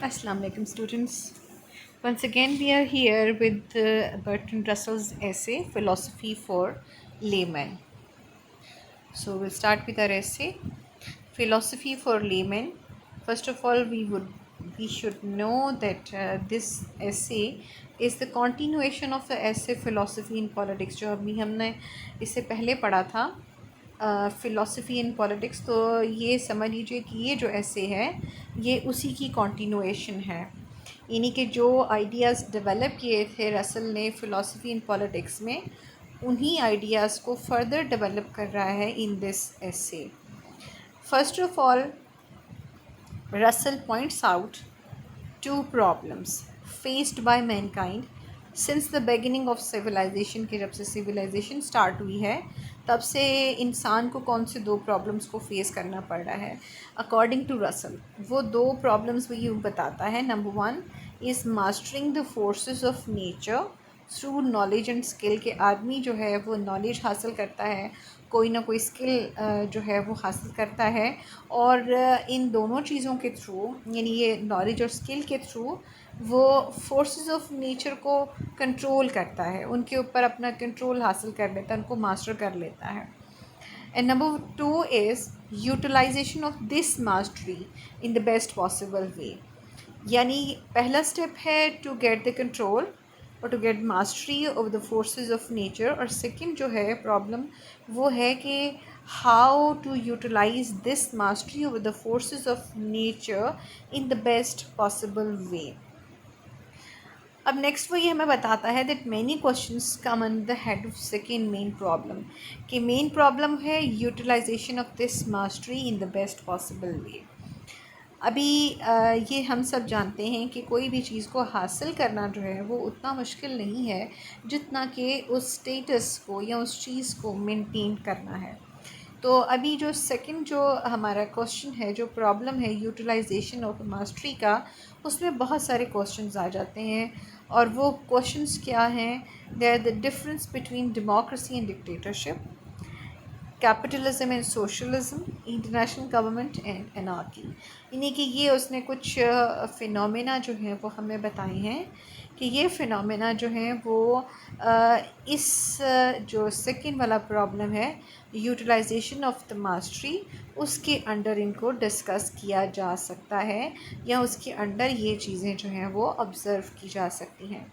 Assalamu alaikum students. Once again we are here with Bertrand Russell's essay Philosophy for Laymen. So we'll start with our essay Philosophy for Laymen. First of all we should know that this essay is the continuation of the essay Philosophy in Politics जो अभी हमने इससे पहले पढ़ा था philosophy in politics. तो ये समझ लीजिए कि ये जो ऐसे है ये उसी की कंटिन्यूएशन है। इन्हीं के जो आइडियाज़ डेवलप किए थे रसल ने फ़िलासफ़ी इन पॉलिटिक्स में, उन्हीं आइडियाज़ को फर्दर डेवलप कर रहा है in this essay. First of all, Russell points out two problems faced by mankind since the beginning of civilization कि जब से civilization start हुई है तब से इंसान को कौन से दो प्रॉब्लम्स को फेस करना पड़ रहा है। अकॉर्डिंग टू रसल वो दो प्रॉब्लम्स वो यूँ बताता है। Number one is mastering the forces of nature through knowledge and skill के आदमी जो है वो नॉलेज हासिल करता है, कोई ना कोई स्किल जो है वो हासिल करता है और इन दोनों चीज़ों के थ्रू यानी ये नॉलेज और स्किल के थ्रू वो फोर्सेस ऑफ नेचर को कंट्रोल करता है, उनके ऊपर अपना कंट्रोल हासिल कर लेता है, उनको मास्टर कर लेता है। And number two is utilisation of this mastery in the best possible way. यानी पहला स्टेप है टू गेट द कंट्रोल और to get mastery of the forces of nature, और सेकंड जो है प्रॉब्लम वो है कि how to utilise this mastery of the forces of nature in the best possible way. अब नेक्स्ट वो ये हमें बताता है that many questions come under the head of second main problem कि मेन प्रॉब्लम है utilisation of this mastery in the best possible way. अभी ये हम सब जानते हैं कि कोई भी चीज़ को हासिल करना जो है वो उतना मुश्किल नहीं है जितना कि उस स्टेटस को या उस चीज़ को मेंटेन करना है। तो अभी जो सेकंड जो हमारा क्वेश्चन है, जो प्रॉब्लम है यूटिलाइजेशन ऑफ मास्टरी का, उसमें बहुत सारे क्वेश्चंस आ जाते हैं और वो क्वेश्चंस क्या हैं? They are the difference between democracy and dictatorship, capitalism and socialism, international government and anarchy. यानी कि ये उसने कुछ फिनोमेना जो हैं वो हमें बताए हैं कि ये फिनोमेना जो हैं वो इस जो सेकंड वाला प्रॉब्लम है यूटिलाइजेशन ऑफ द मास्टरी, उसके अंडर इनको डिस्कस किया जा सकता है या उसके अंडर ये चीज़ें जो हैं वो ऑब्ज़र्व की जा सकती हैं।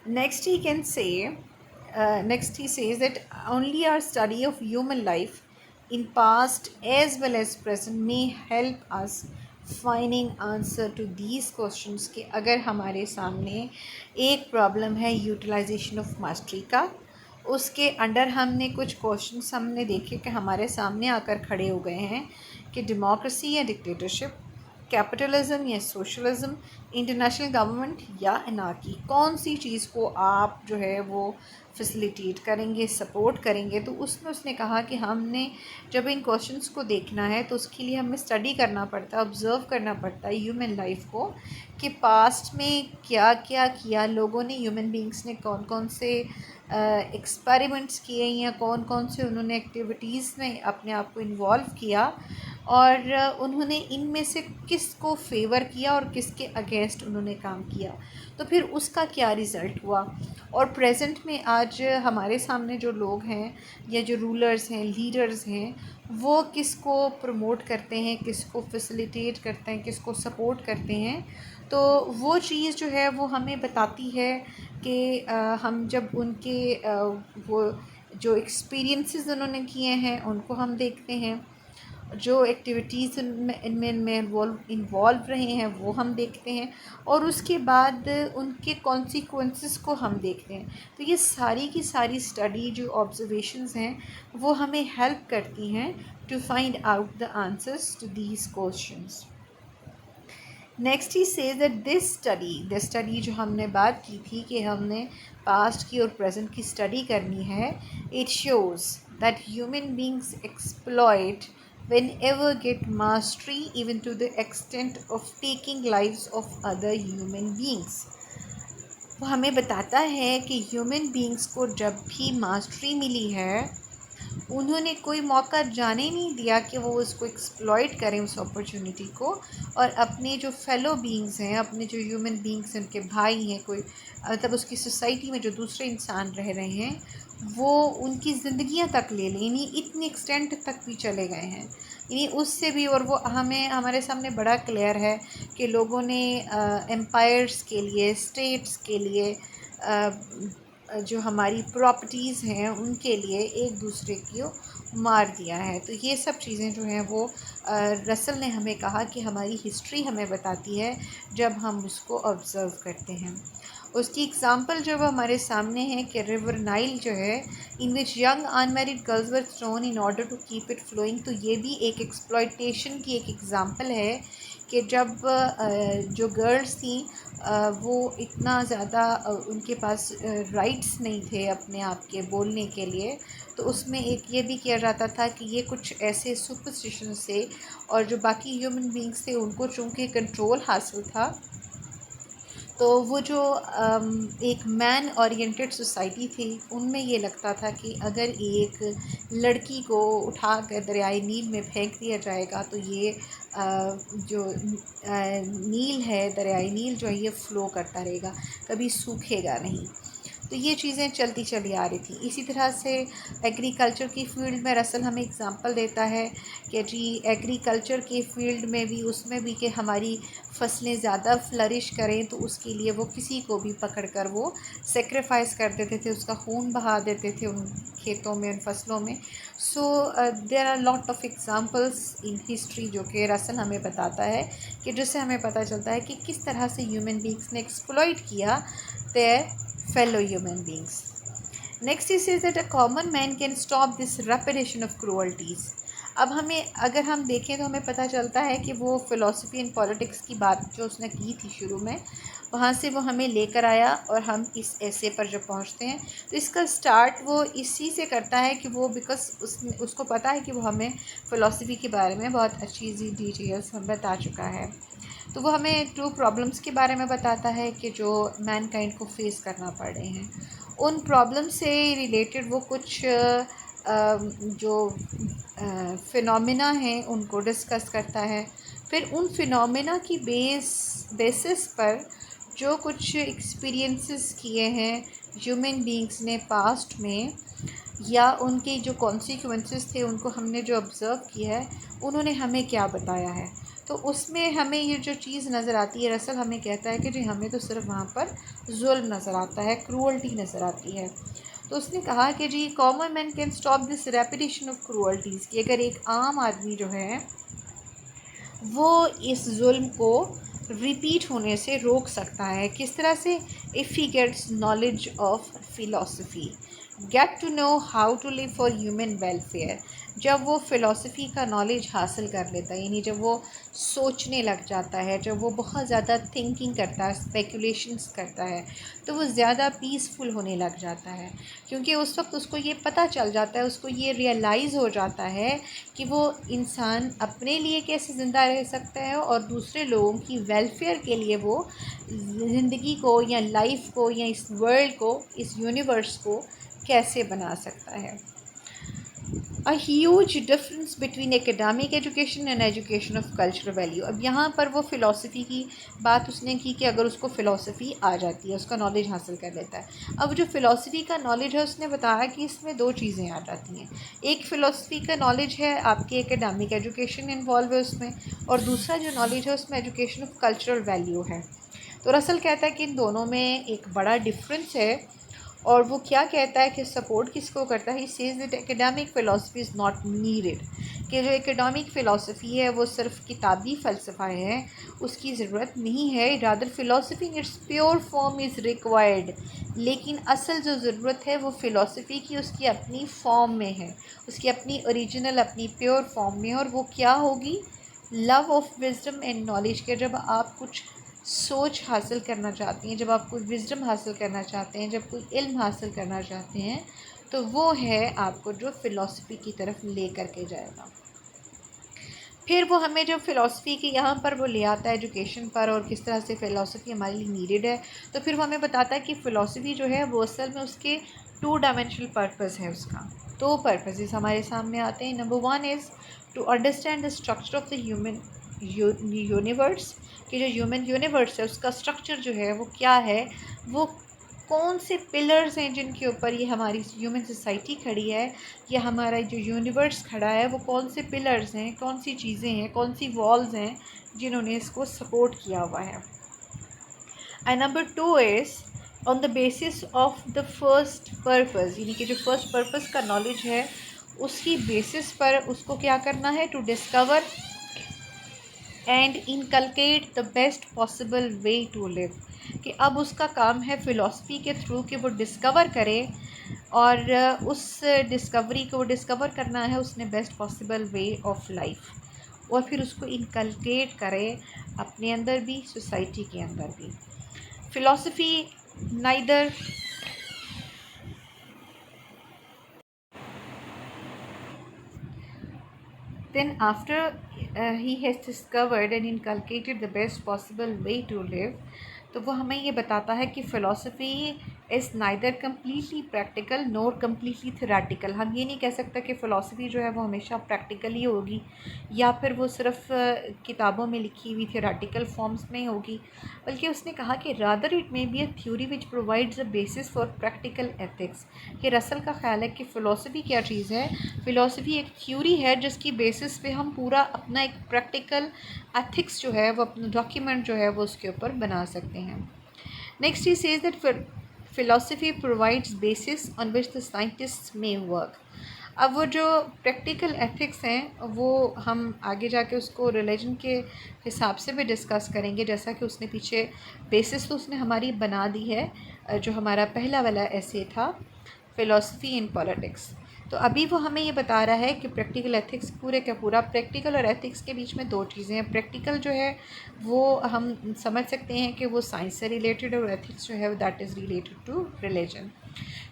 Next he can say, next he says that only our study of human life in past as well as present may help us finding answer to these questions कि अगर हमारे सामने एक प्रॉब्लम है यूटिलाइजेशन ऑफ मास्टरी का, उसके under हमने कुछ क्वेश्चंस हमने देखे कि हमारे सामने आकर खड़े हो गए हैं कि डेमोक्रेसी या डिक्टेटरशिप, कैपिटलिज्म या सोशलिज्म, इंटरनेशनल गवर्नमेंट या एनार्की, कौन सी चीज़ को आप जो है वो फैसिलिटेट करेंगे, सपोर्ट करेंगे। तो उसमें उसने कहा कि हमने जब इन क्वेश्चंस को देखना है तो उसके लिए हमें स्टडी करना पड़ता है, ऑब्ज़र्व करना पड़ता है ह्यूमन लाइफ को कि पास्ट में क्या क्या किया लोगों ने, ह्यूमन बींग्स ने कौन कौन से एक्सपेरिमेंट्स किए या कौन कौन से उन्होंने एक्टिविटीज़ में अपने आप को इन्वॉल्व किया और उन्होंने इनमें से किस को फेवर किया और किसके अगेंस्ट उन्होंने काम किया, तो फिर उसका क्या रिज़ल्ट हुआ। और प्रेजेंट में आज हमारे सामने जो लोग हैं या जो रूलर्स हैं, लीडर्स हैं, वो किसको प्रमोट करते हैं, किसको फैसिलिटेट करते हैं, किसको सपोर्ट करते हैं। तो वो चीज़ जो है वो हमें बताती है कि हम जब उनके वो जो एक्सपीरियंसेस उन्होंने किए हैं उनको हम देखते हैं, जो एक्टिविटीज़ इनमें इन्वॉल्व रहे हैं वो हम देखते हैं और उसके बाद उनके कॉन्सिक्वेंसेस को हम देखते हैं। तो ये सारी की सारी स्टडी जो ऑब्जर्वेशंस हैं वो हमें हेल्प करती हैं to find out the answers to these questions. Next he says that this study जो हमने बात की थी कि हमने पास्ट की और प्रेजेंट की स्टडी करनी है, it shows that human beings exploit whenever get mastery even to the extent of taking lives of other human beings। वो हमें बताता है कि ह्यूमन बींग्स को जब भी मास्टरी मिली है उन्होंने कोई मौका जाने नहीं दिया कि वो उसको एक्सप्लॉइट करें उस अपॉर्चुनिटी को, और अपने जो फेलो बीइंग्स हैं, अपने जो ह्यूमन बीइंग्स हैं, उनके भाई हैं, कोई मतलब उसकी सोसाइटी में जो दूसरे इंसान रह रहे हैं, वो उनकी ज़िंदगियां तक ले लें, यानी इतनी एक्सटेंट तक भी चले गए हैं, यानी उससे भी। और वो हमें हमारे सामने बड़ा क्लियर है कि लोगों ने एम्पायर्स के लिए, स्टेट्स के लिए, जो हमारी प्रॉपर्टीज़ हैं उनके लिए एक दूसरे को मार दिया है। तो ये सब चीज़ें जो हैं वो रसल ने हमें कहा कि हमारी हिस्ट्री हमें बताती है जब हम उसको ऑब्ज़र्व करते हैं। उसकी एग्ज़ाम्पल जो वो हमारे सामने है कि रिवर नाइल जो है, in which young unmarried girls were thrown in order to keep it flowing. तो ये भी एक एक्सप्लॉयटेशन की एक एग्ज़ाम्पल है कि जब जो गर्ल्स थी वो इतना ज़्यादा उनके पास राइट्स नहीं थे अपने आप के बोलने के लिए, तो उसमें एक ये भी किया जाता था कि ये कुछ ऐसे सुपरस्टिशन से, और जो बाकी ह्यूमन बींग्स थे उनको चूँकि कंट्रोल हासिल था, तो वो जो एक मैन ओरिएंटेड सोसाइटी थी, उनमें ये लगता था कि अगर एक लड़की को उठा कर दरियाए नील में फेंक दिया जाएगा तो ये जो नील है, दरियाए नील जो है, ये फ़्लो करता रहेगा, कभी सूखेगा नहीं। तो ये चीज़ें चलती चली आ रही थी। इसी तरह से एग्रीकल्चर की फ़ील्ड में रसल हमें एग्ज़ाम्पल देता है कि जी एग्रीकल्चर के फ़ील्ड में भी, उसमें भी कि हमारी फसलें ज़्यादा फ्लरिश करें तो उसके लिए वो किसी को भी पकड़ कर वो सेक्रीफाइस कर देते थे, उसका खून बहा देते थे उन खेतों में, उन फसलों में। So there are lot of examples in history जो कि रसल हमें बताता है कि जिससे हमें पता चलता है कि किस तरह से ह्यूमन बींग्स ने एक्सप्लॉइट किया their fellow human beings. Next he says that a common man can stop this repetition of cruelties. अब हमें अगर हम देखें तो हमें पता चलता है कि वो फ़िलासफ़ी एंड पॉलिटिक्स की बात जो उसने की थी शुरू में, वहाँ से वो हमें लेकर आया और हम इस ऐसे पर जब पहुँचते हैं तो इसका स्टार्ट वो इसी से करता है कि वो बिकॉज़ उसको पता है कि वो हमें फ़िलासफ़ी के बारे में बहुत अच्छी डिटेल्स हम बता चुका है। तो वो हमें 2 प्रॉब्लम्स के बारे में बताता है कि जो मैनकाइंड को फेस करना पड़ रहे हैं। उन प्रॉब्लम से रिलेटेड वो कुछ जो फिनोमिना हैं उनको डिस्कस करता है। फिर उन फिनोमिना की बेसिस पर जो कुछ एक्सपीरियंसेस किए हैं ह्यूमन बींग्स ने पास्ट में, या उनके जो कॉन्सिक्वेंसेस थे उनको हमने जो ऑब्ज़र्व किया है, उन्होंने हमें क्या बताया है। तो उसमें हमें ये जो चीज़ नज़र आती है, रसल हमें कहता है कि जी हमें तो सिर्फ वहाँ पर जुल्म नज़र आता है, क्रूअल्टी नज़र आती है। तो उसने कहा कि जी common man can stop this repetition of cruelties, कि अगर एक आम आदमी जो है वो इस जुल्म को रिपीट होने से रोक सकता है। किस तरह से? If he gets knowledge of philosophy, get to know how to live for human welfare. जब वो फ़िलासफ़ी का नॉलेज हासिल कर लेता है, यानी जब वो सोचने लग जाता है, जब वो बहुत ज़्यादा थिंकिंग करता है, स्पेकुलेशंस करता है, तो वो ज़्यादा पीसफुल होने लग जाता है, क्योंकि उस वक्त उसको ये पता चल जाता है, उसको ये रियलाइज़ हो जाता है कि वो इंसान अपने लिए कैसे ज़िंदा रह सकता है और दूसरे लोगों की वेलफेयर के लिए वो ज़िंदगी को या लाइफ को या इस वर्ल्ड को, इस यूनिवर्स को कैसे बना सकता है। A huge difference between academic education and education of cultural value. अब यहाँ पर वो फ़िलासफ़ी की बात उसने की कि अगर उसको फ़िलासफ़ी आ जाती है, उसका नॉलेज हासिल कर लेता है। अब जो फ़िलासफ़ी का नॉलेज है उसने बताया कि इसमें 2 चीज़ें आ जाती हैं। एक फ़िलासफ़ी का नॉलेज है, आपकी एकेडमिक एजुकेशन इन्वॉल्व है उसमें, और दूसरा जो नॉलेज है उसमें एजुकेशन ऑफ कल्चरल वैल्यू है। तो रसल कहता है कि इन दोनों में एक बड़ा डिफरेंस है, और वो क्या कहता है कि सपोर्ट किसको करता है। ही says that academic philosophy is not needed, कि जो एकेडमिक फ़िलासफ़ी है वो सिर्फ किताबी फ़लसफ़ा है, उसकी ज़रूरत नहीं है। Rather philosophy in its pure form is required, लेकिन असल जो ज़रूरत है वो फ़िलासफ़ी की उसकी अपनी फॉर्म में है, उसकी अपनी ओरिजिनल, अपनी प्योर फॉर्म में। और वो क्या होगी? Love of wisdom and knowledge. के जब आप कुछ सोच हासिल करना चाहते हैं, जब आप कोई विजडम हासिल करना चाहते हैं, जब कोई इल्म हासिल करना चाहते हैं, तो वो है आपको जो फ़िलासफ़ी की तरफ ले कर के जाएगा। फिर वो हमें जो फ़िलासफ़ी की यहाँ पर वो ले आता है एजुकेशन पर, और किस तरह से फ़िलासफ़ी हमारे लिए नीडेड है। तो फिर वो हमें बताता है कि फ़िलासफ़ी जो है वो असल में उसके 2 डायमेंशनल पर्पस है उसका। दो पर्पसेस हमारे सामने आते हैं। Number one is to understand the structure of the human universe, कि जो ह्यूमन यूनिवर्स है उसका स्ट्रक्चर जो है वो क्या है, वो कौन से पिलर्स हैं जिनके ऊपर ये हमारी ह्यूमन सोसाइटी खड़ी है, या हमारा जो यूनिवर्स खड़ा है वो कौन से पिलर्स हैं, कौन सी चीज़ें हैं, कौन सी वॉल्स हैं जिन्होंने इसको सपोर्ट किया हुआ है। And number two is on the basis of the first purpose, यानी कि जो फर्स्ट पर्पस का नॉलेज है उसकी बेसिस पर उसको क्या करना है, to discover and inculcate the best possible way to live, कि अब उसका काम है फ़िलॉसफी के थ्रू कि वो डिस्कवर करे, और उस डिस्कवरी को डिस्कवर करना है उसने best possible way of life, और फिर उसको इनकलकेट करे अपने अंदर भी, सोसाइटी के अंदर भी। Philosophy neither then after he has discovered and inculcated the best possible way to live, तो वो हमें ये बताता है कि philosophy is neither completely practical NOR completely theoretical. हम ये नहीं कह सकते कि फ़िलॉसफी जो है वो हमेशा प्रैक्टिकल ही होगी, या फिर वो सिर्फ किताबों में लिखी हुई थ्योरेटिकल फॉर्म्स में होगी, बल्कि उसने कहा कि rather it may be a theory which provides a basis for practical ethics. कि रसल का ख्याल है कि फ़िलॉसफी क्या चीज़ है, फ़िलॉसफी एक थ्योरी है जिसकी बेसिस पे हम पूरा अपना एक प्रैक्टिकल एथिक्स जो है वो अपना डॉक्यूमेंट जो है वो उसके ऊपर बना सकते हैं। Next he says that philosophy provides basis on which the scientists may work। अब वो जो प्रैक्टिकल एथिक्स हैं वो हम आगे जाके उसको रिलीजन के हिसाब से भी डिस्कस करेंगे, जैसा कि उसने पीछे बेसिस तो उसने हमारी बना दी है, जो हमारा पहला वाला ऐसे था फ़िलॉसफी इन पॉलिटिक्स। तो अभी वो हमें ये बता रहा है कि प्रैक्टिकल एथिक्स पूरे का पूरा, प्रैक्टिकल और एथिक्स के बीच में दो चीज़ें हैं। प्रैक्टिकल जो है वो हम समझ सकते हैं कि वो साइंस से रिलेटेड, और एथिक्स जो है that is related to religion.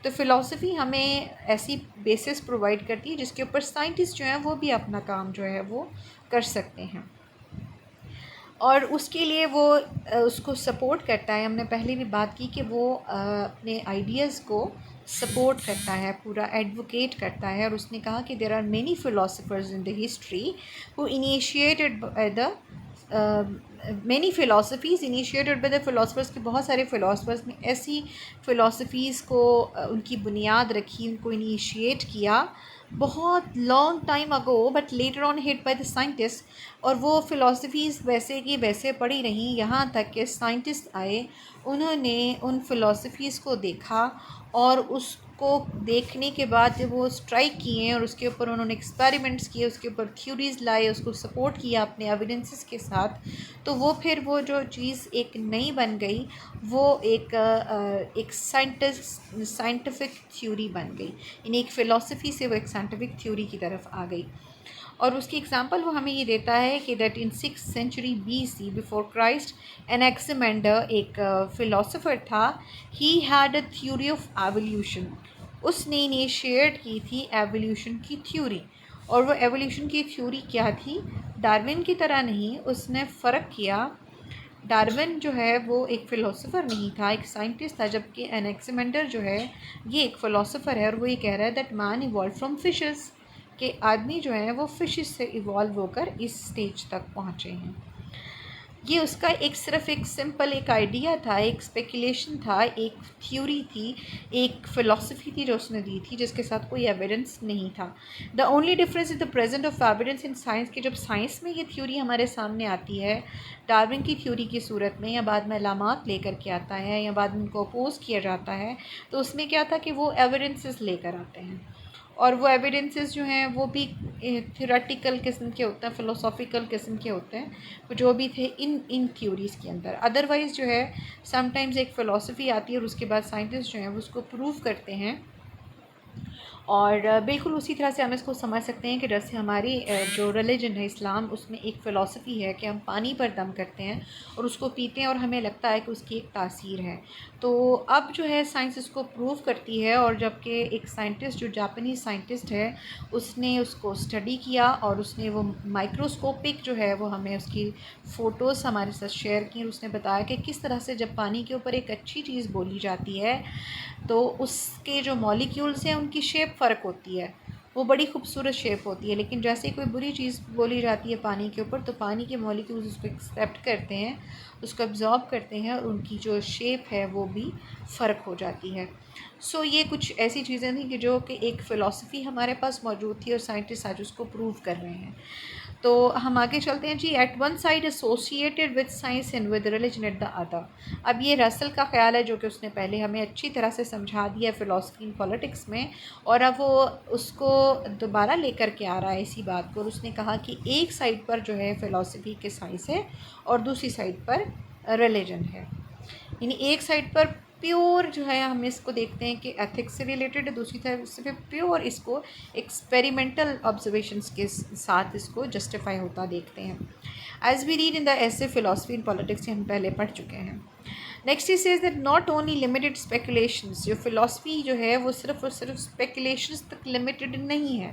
तो फ़िलॉसफी हमें ऐसी बेसिस प्रोवाइड करती है जिसके ऊपर साइंटिस्ट जो हैं वो भी अपना काम जो है वो कर सकते हैं, और उसके लिए वो उसको सपोर्ट करता है। हमने पहले भी बात की कि वो अपने आइडियाज़ को सपोर्ट करता है, पूरा एडवोकेट करता है, और उसने कहा कि there are many philosophers in the history who initiated by the many philosophies initiated by the philosophers, के बहुत सारे फ़िलासफ़र्स ने ऐसी फ़िलासफ़ीज़ को उनकी बुनियाद रखी, उनको इनिशिएट किया बहुत long time ago, but later on hit by the scientist. और वो फ़िलासफ़ीज़ वैसे की वैसे पड़ी रहीं, यहाँ तक कि साइंटिस्ट आए, उन्होंने उन फ़िलासफ़ीज़ को देखा, और उसको देखने के बाद जब वो स्ट्राइक किए और उसके ऊपर उन्होंने एक्सपेरिमेंट्स किए, उसके ऊपर थ्योरीज़ लाए, उसको सपोर्ट किया अपने एविडेंसेस के साथ, तो वो फिर वो जो चीज़ एक नई बन गई, वो एक साइंटिफिक थ्योरी बन गई, यानी एक फ़िलासफ़ी से वो एक साइंटिफिक थ्योरी की तरफ आ गई। और उसकी एग्जांपल वो हमें ये देता है कि that in 6th century BC before Christ, Anaximander एक फ़िलासफ़र था, he had a theory of evolution. उसने इनिशिएट की थी एवोल्यूशन की थ्योरी, और वो एवोल्यूशन की थ्योरी क्या थी, डार्विन की तरह नहीं, उसने फ़र्क किया। डार्विन जो है वो एक फ़िलासफ़र नहीं था, एक साइंटिस्ट था, जबकि एनेक्सिमेंडर जो है ये एक फ़िलासफ़र है, और वो ये कह रहा है that man evolve from fishes, कि आदमी जो है वो फिशेस से इवॉल्व होकर इस स्टेज तक पहुँचे हैं। ये उसका एक सिर्फ एक सिंपल एक आइडिया था, एक स्पेकुलेशन था, एक थ्योरी थी, एक फ़िलासफ़ी थी जो उसने दी थी, जिसके साथ कोई एविडेंस नहीं था। The only difference is the present of evidence in science, कि जब साइंस में ये थ्योरी हमारे सामने आती है डार्विन की थ्योरी की सूरत में, या बाद में अलामात लेकर के आता है, या बाद में उनको अपोज़ किया जाता है, तो उसमें क्या था कि वो एविडेंसेस लेकर आते हैं, और वो एविडेंसेस जो हैं वो भी थ्योरेटिकल किस्म के होते हैं, फ़िलोसॉफ़िकल किस्म के होते हैं, जो भी थे इन थ्योरीज़ के अंदर। अदरवाइज़ जो है समटाइम्स एक फ़िलासफ़ी आती है और उसके बाद साइंटिस्ट जो हैं वो उसको प्रूव करते हैं, और बिल्कुल उसी तरह से हम इसको समझ सकते हैं कि जैसे हमारी जो रिलीजन है इस्लाम, उसमें एक फ़िलासफ़ी है कि हम पानी पर दम करते हैं और उसको पीते हैं और हमें लगता है कि उसकी एक तासीर है। तो अब जो है साइंस इसको प्रूव करती है, और जबकि एक साइंटिस्ट जो जापानीज़ साइंटिस्ट है उसने उसको स्टडी किया, और उसने वो माइक्रोस्कोपिक जो है वो हमें उसकी फ़ोटोज़ हमारे साथ शेयर की, और उसने बताया कि किस तरह से जब पानी के ऊपर एक अच्छी चीज़ बोली जाती है तो उसके जो मॉलिक्यूल्स हैं उनकी शेप फ़र्क होती है, वो बड़ी खूबसूरत शेप होती है, लेकिन जैसे ही कोई बुरी चीज़ बोली जाती है पानी के ऊपर तो पानी के मॉलिक्यूल्स उसको एक्सेप्ट करते हैं, उसको एब्जॉर्ब करते हैं और उनकी जो शेप है वो भी फ़र्क हो जाती है। सो ये कुछ ऐसी चीज़ें थी कि जो कि एक फ़िलासफ़ी हमारे पास मौजूद थी और साइंटिस्ट आज उसको प्रूव कर रहे हैं। तो हम आगे चलते हैं जी। At one side associated with science and with religion at the other. अब ये रसल का ख्याल है जो कि उसने पहले हमें अच्छी तरह से समझा दिया फ़िलासफ़ी इन पॉलिटिक्स में, और अब वो उसको दोबारा लेकर के आ रहा है इसी बात को। और उसने कहा कि एक साइड पर जो है फ़िलासफ़ी के साइंस है और दूसरी साइड पर रिलीजन है। यानी एक साइड पर प्योर जो है हम इसको देखते हैं कि एथिक्स से रिलेटेड है, दूसरी तरफ से प्योर इसको एक्सपेरिमेंटल ऑब्जर्वेशंस के साथ इसको जस्टिफाई होता देखते हैं। As we read in the essay philosophy in politics हम पहले पढ़ चुके हैं। Next he says that not only limited speculations, जो फिलॉसफी जो है वो सिर्फ और सिर्फ स्पेकुलेशंस तक लिमिटेड नहीं है।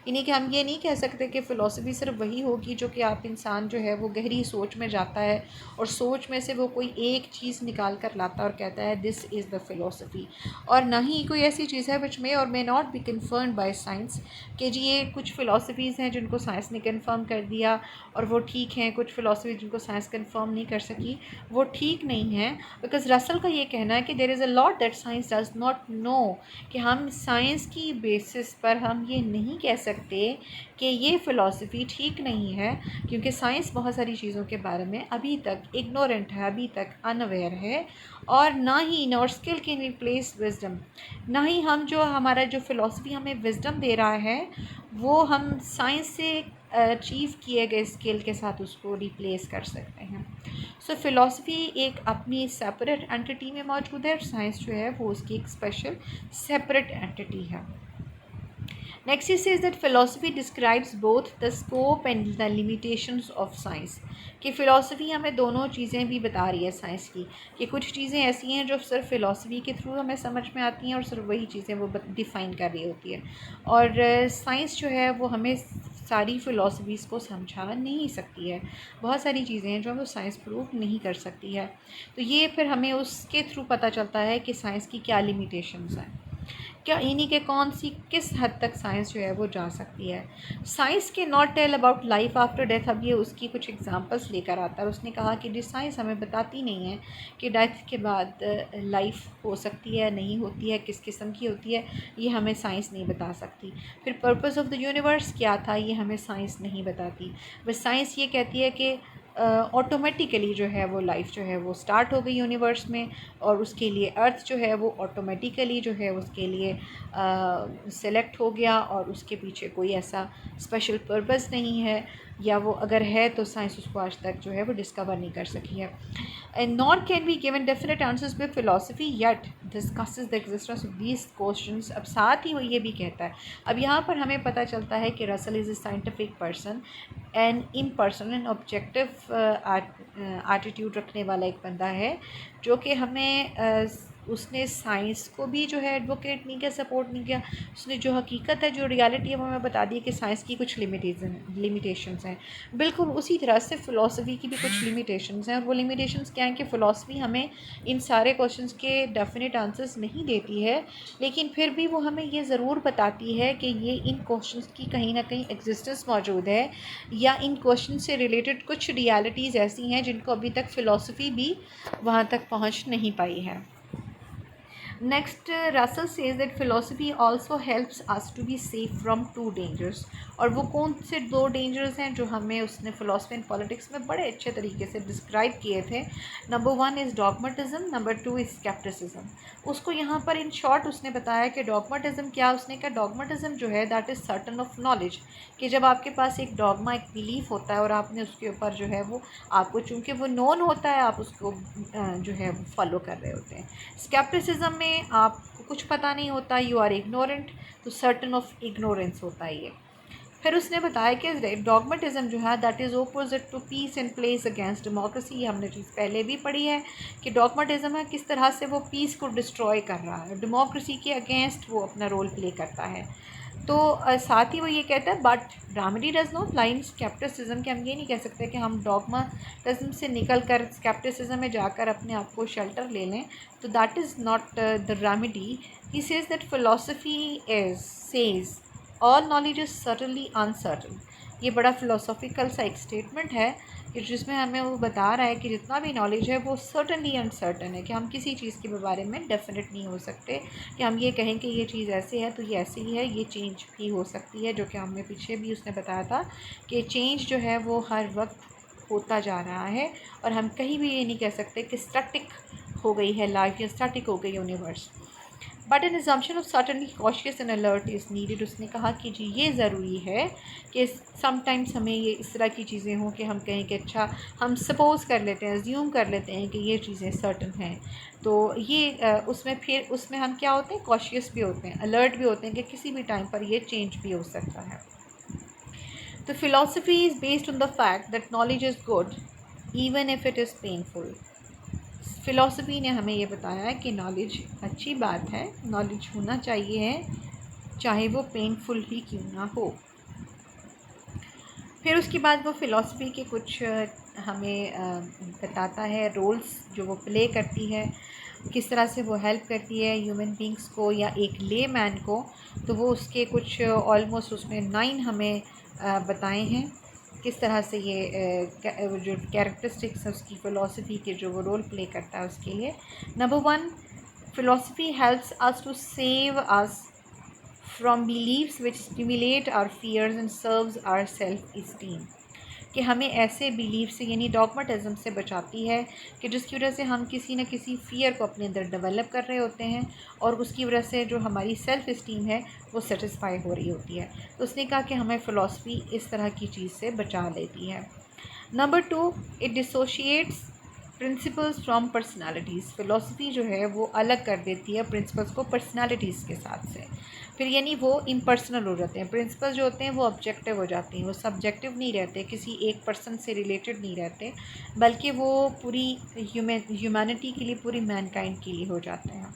यानी कि हम ये नहीं कह सकते कि फ़िलासफ़ी सिर्फ वही होगी जो कि आप इंसान जो है वो गहरी सोच में जाता है और सोच में से वो कोई एक चीज़ निकाल कर लाता है और कहता है दिस इज़ द फ़िलासफ़ी। और ना ही कोई ऐसी चीज़ है विच मे और may not be confirmed by science, कि जी ये कुछ फ़िलासफ़ीज़ हैं जिनको साइंस ने कन्फर्म कर दिया और वो ठीक हैं, कुछ फ़िलासफ़ी जिनको साइंस कन्फर्म नहीं कर सकी वो ठीक नहीं है। बिकॉज रसल का ये कहना है कि there is a lot that science does not know, कि हम साइंस की बेसिस पर हम ये नहीं कह सकते कि ये फ़िलासफ़ी ठीक नहीं है, क्योंकि साइंस बहुत सारी चीज़ों के बारे में अभी तक इग्नोरेंट है, अभी तक अनअवेयर है, और ना ही nor skill can replace wisdom, ना ही हम जो हमारा जो फ़िलासफ़ी हमें विजडम दे रहा है वो हम साइंस से अचीव किए गए स्किल के साथ उसको रिप्लेस कर सकते हैं। सो फ़िलासफ़ी एक अपनी सेपरेट एंटिटी में मौजूद है और साइंस जो है वो उसकी एक स्पेशल सेपरेट एंटिटी है। Next he says that philosophy describes both the scope and the limitations of science, कि फ़िलासफ़ी हमें दोनों चीज़ें भी बता रही है साइंस की, कि कुछ चीज़ें ऐसी हैं जो सिर्फ फ़िलासफ़ी के थ्रू हमें समझ में आती हैं और सिर्फ वही चीज़ें वो डिफ़ाइन कर रही होती है, और साइंस जो है वो हमें सारी फ़िलासफ़ीज़ को समझा नहीं सकती है। बहुत सारी चीज़ें हैं जो वो साइंस प्रूव नहीं कर सकती है। तो ये फिर हमें उसके थ्रू पता चलता है कि साइंस की क्या लिमिटेशंस हैं, क्या इन्हीं के कौन सी किस हद तक साइंस जो है वो जा सकती है। साइंस के not tell about life after death, अब ये उसकी कुछ एग्जांपल्स लेकर आता है। उसने कहा कि जिस साइंस हमें बताती नहीं है कि डेथ के बाद लाइफ हो सकती है नहीं होती है, किस किस्म की होती है, ये हमें साइंस नहीं बता सकती। फिर पर्पस ऑफ द यूनिवर्स क्या था, ये हमें साइंस नहीं बताती। बस साइंस ये कहती है कि ऑटोमेटिकली जो है वो लाइफ जो है वो स्टार्ट हो गई यूनिवर्स में, और उसके लिए अर्थ जो है वो ऑटोमेटिकली जो है उसके लिए सेलेक्ट हो गया, और उसके पीछे कोई ऐसा स्पेशल पर्पस नहीं है, या वो अगर है तो साइंस उसको आज तक जो है वो डिस्कवर नहीं कर सकी है। And not can be given definite answers with philosophy yet discusses the existence of these questions. अब साथ ही वो ये भी कहता है, अब यहाँ पर हमें पता चलता है कि Russell is a scientific person and impersonal and objective attitude रखने वाला एक बंदा है, जो कि हमें उसने साइंस को भी जो है एडवोकेट नहीं किया, सपोर्ट नहीं किया। उसने जो हकीकत है, जो रियलिटी है वो हमें बता दी कि साइंस की कुछ लिमिटेशंस हैं। बिल्कुल उसी तरह से फ़िलासफ़ी की भी कुछ लिमिटेशंस हैं, और वो लिमिटेशंस क्या हैं कि फ़िलासफ़ी हमें इन सारे क्वेश्चंस के डेफिनेट आंसर्स नहीं देती है, लेकिन फिर भी वो हमें ये ज़रूर बताती है कि ये इन क्वेश्चंस की कहीं ना कहीं एग्जिस्टेंस मौजूद है, या इन क्वेश्चन से रिलेटेड कुछ रियलिटीज़ ऐसी हैं जिनको अभी तक फ़िलासफ़ी भी वहाँ तक पहुँच नहीं पाई है। Next, Russell says that philosophy also helps us to be safe from two dangers. और वो कौन से दो डेंजर्स हैं जो हमें उसने फिलोसफी एंड पॉलिटिक्स में बड़े अच्छे तरीके से डिस्क्राइब किए थे। Number 1 is dogmatism, number 2 is scepticism. उसको यहाँ पर इन शॉर्ट उसने बताया कि डॉगमेटिज्म क्या, उसने कहा डॉगमेटिज्म जो है that is certain of knowledge, कि जब आपके पास एक डॉगमा, एक बिलीफ होता है और आपने उसके ऊपर जो है वो आपको चूँकि वो नोन होता है आप उसको जो है वो फॉलो कर रहे होते हैं। स्केप्टिसिज्म में आपको कुछ पता नहीं होता, यू आर इग्नोरेंट, तो सर्टन ऑफ इग्नोरेंस होता है ये। फिर उसने बताया कि डॉगमेटिज्म जो है that is opposite to peace and place against democracy. ये हमने चीज़ पहले भी पढ़ी है कि डॉगमेटिज्म है किस तरह से वो पीस को डिस्ट्रॉय कर रहा है, डेमोक्रेसी के अगेंस्ट वो अपना रोल प्ले करता है। तो साथ ही वो ये कहता है but remedy does not lie in scepticism, कि हम ये नहीं कह सकते कि हम डॉगमाटिज्म से निकल कर स्केप्टिसिज्म में जाकर अपने आप को शेल्टर ले लें, तो that is not the remedy. He says that philosophy is says all knowledge is certainly uncertain. ये बड़ा फ़िलोसॉफिकल सा एक स्टेटमेंट है कि जिसमें हमें वो बता रहा है कि जितना भी नॉलेज है वो सर्टनली अनसर्टन है, कि हम किसी चीज़ के बारे में डेफिनेट नहीं हो सकते, कि हम ये कहें कि ये चीज़ ऐसे है तो ये ऐसे ही है, ये चेंज भी हो सकती है, जो कि हमें पीछे भी उसने बताया था कि चेंज जो है वो हर वक्त होता जा रहा है, और हम कहीं भी ये नहीं कह सकते कि स्टैटिक हो गई है लाइफ या स्टैटिक हो गई universe. But an assumption of certainly cautious and alert is needed. उसने कहा कि जी ये ज़रूरी है कि समटाइम्स हमें ये इस तरह की चीज़ें हों कि हम कहें कि अच्छा हम सपोज़ कर लेते हैं, अज्यूम कर लेते हैं कि ये चीज़ें सर्टन हैं, तो ये उसमें फिर उसमें हम क्या होते हैं, कॉशियस भी होते हैं, अलर्ट भी होते हैं कि किसी भी टाइम पर ये चेंज भी हो सकता है. तो philosophy is based on the fact that knowledge is good even if it is painful. Philosophy ने हमें ये बताया है कि नॉलेज अच्छी बात है, नॉलेज होना चाहिए है, चाहे वो पेनफुल ही क्यों ना हो. फिर उसके बाद वो फ़िलासफ़ी के कुछ हमें बताता है रोल्स जो वो प्ले करती है, किस तरह से वो हेल्प करती है ह्यूमन बींग्स को या एक ले मैन को. तो वो उसके कुछ ऑलमोस्ट उसमें 9 हमें बताए हैं किस तरह से ये जो कैरेक्टरिस्टिक्स है उसकी फ़िलासफ़ी के जो वो रोल प्ले करता है उसके लिए. Number 1, philosophy helps us to save us from believes which stimulate our fears and serves our self esteem. कि हमें ऐसे बिलीव से यानी डॉगमाटिज्म से बचाती है कि जिसकी वजह से हम किसी न किसी फ़ियर को अपने अंदर डेवलप कर रहे होते हैं, और उसकी वजह से जो हमारी सेल्फ़ इस्टीम है वो सेटिस्फाई हो रही होती है. तो उसने कहा कि हमें फ़िलासफ़ी इस तरह की चीज़ से बचा लेती है. Number 2, it dissociates principles from personalities. Philosophy जो है वो अलग कर देती है प्रिंसिपल्स को पर्सनालिटीज़ के साथ से. फिर यानी वो इम्पर्सनल हो जाते हैं. प्रिंसिपल जो होते हैं वो ऑब्जेक्टिव हो जाते हैं, वो सब्जेक्टिव नहीं रहते, किसी एक पर्सन से रिलेटेड नहीं रहते, बल्कि वो पूरी ह्यूमैनिटी के लिए, पूरी मैनकाइंड के लिए हो जाते हैं.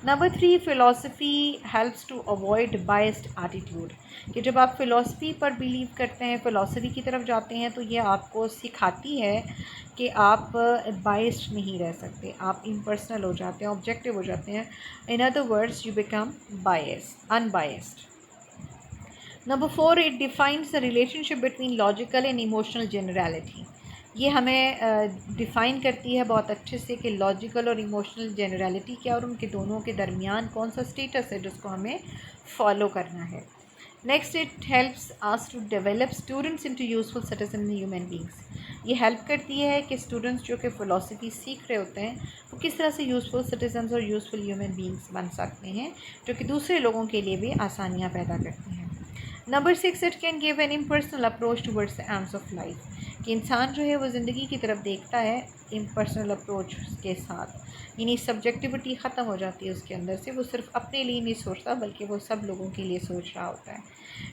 Number 3, philosophy helps to avoid biased attitude. कि जब आप फ़िलासफ़ी पर बिलीव करते हैं, फ़िलासफ़ी की तरफ जाते हैं, तो ये आपको सिखाती है कि आप बायस्ड नहीं रह सकते, आप इम्पर्सनल हो जाते हैं, ऑब्जेक्टिव हो जाते हैं. In other words you become unbiased. Number 4, it defines the relationship between logical and emotional generality. ये हमें डिफ़ाइन करती है बहुत अच्छे से कि लॉजिकल और इमोशनल जनरलिटी क्या, और उनके दोनों के दरमियान कौन सा स्टेटस है जिसको हमें फॉलो करना है. Next, it helps us to develop students into useful citizen in human beings. ये हेल्प करती है कि स्टूडेंट्स जो कि फ़िलासफ़ी सीख रहे होते हैं वो किस तरह से यूज़फुल सिटीजन्स और यूज़फुल ह्यूमन बींग्स बन सकते हैं, जो कि दूसरे लोगों के लिए भी आसानियाँ पैदा करते हैं. Number 6, it can give an impersonal approach towards the AIIMS of life. कि इंसान जो है वो ज़िंदगी की तरफ देखता है इम्पर्सनल अप्रोच के साथ, यानी सब्जेक्टिविटी ख़त्म हो जाती है उसके अंदर से, वो सिर्फ अपने लिए नहीं सोचता बल्कि वो सब लोगों के लिए सोच रहा होता है.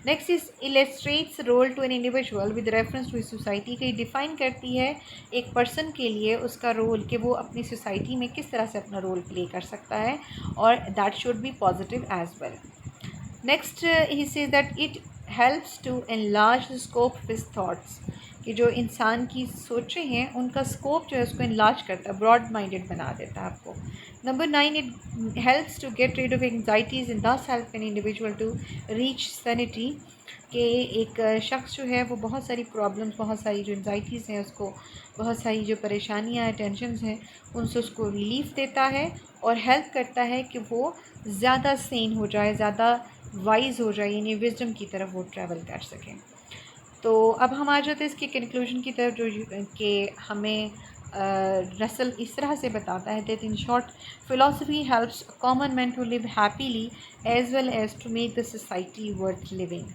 Next is illustrates role to an individual with reference to society. की डिफ़ाइन करती है एक पर्सन के लिए उसका रोल, कि वो अपनी सोसाइटी में किस तरह से अपना रोल प्ले कर सकता है, और that should be positive as well. Next he says that it helps to enlarge the scope of his thoughts. कि जो इंसान की सोचें हैं उनका स्कोप जो है उसको एनलार्ज करता है, ब्रॉड माइंडेड बना देता है आपको. Number 9, it helps to get rid of anxieties and thus help an individual to reach sanity. कि एक शख्स जो है वो बहुत सारी प्रॉब्लम्स, बहुत सारी जो एंग्जाइटीज़ हैं उसको, बहुत सारी जो परेशानियाँ हैं, टेंशन्स हैं, उनसे उसको रिलीफ़ देता है और हेल्प करता है कि वो ज़्यादा सेन हो जाए, ज़्यादा वाइज हो जाए, यानी विजडम की तरफ वो ट्रैवल कर सकें. तो अब हम आ जाते हैं इसके कंक्लूजन की तरफ, जो कि हमें रसल इस तरह से बताता है that in short philosophy helps common man to live happily as well as to make the society worth living.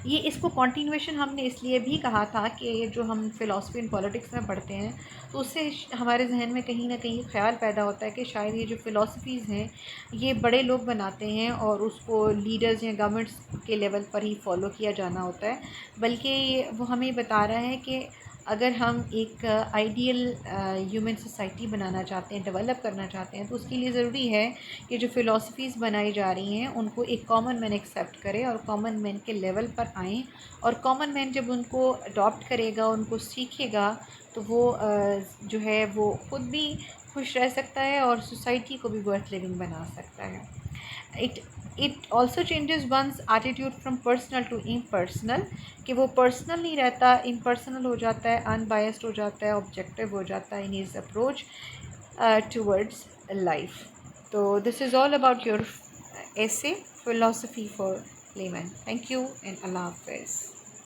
ये इसको कॉन्टिन्यूएशन हमने इसलिए भी कहा था कि जो हम फ़िलासफ़ी एंड पॉलिटिक्स में पढ़ते हैं तो उससे हमारे जहन में कहीं ना कहीं ख्याल पैदा होता है कि शायद ये जो फ़िलासफ़ीज़ हैं ये बड़े लोग बनाते हैं और उसको लीडर्स या गवर्नमेंट्स के लेवल पर ही फॉलो किया जाना होता है, बल्कि वो हमें बता रहा है कि अगर हम एक आइडियल ह्यूमन सोसाइटी बनाना चाहते हैं, डेवलप करना चाहते हैं, तो उसके लिए ज़रूरी है कि जो फ़िलासफ़ीज़ बनाई जा रही हैं उनको एक कॉमन मैन एक्सेप्ट करे और कॉमन मैन के लेवल पर आएँ, और कॉमन मैन जब उनको अडॉप्ट करेगा, उनको सीखेगा, तो वो जो है वो ख़ुद भी खुश रह सकता है और सोसाइटी को भी वर्थ लिविंग बना सकता है। It also changes one's attitude from personal to impersonal, कि वो पर्सनल नहीं रहता, इम्पर्सनल हो जाता है, अनबायस्ड हो जाता है, ऑब्जेक्टिव हो जाता है in his approach towards life. तो this is all about your essay, Philosophy for Laymen. Thank you and Allah Hafiz.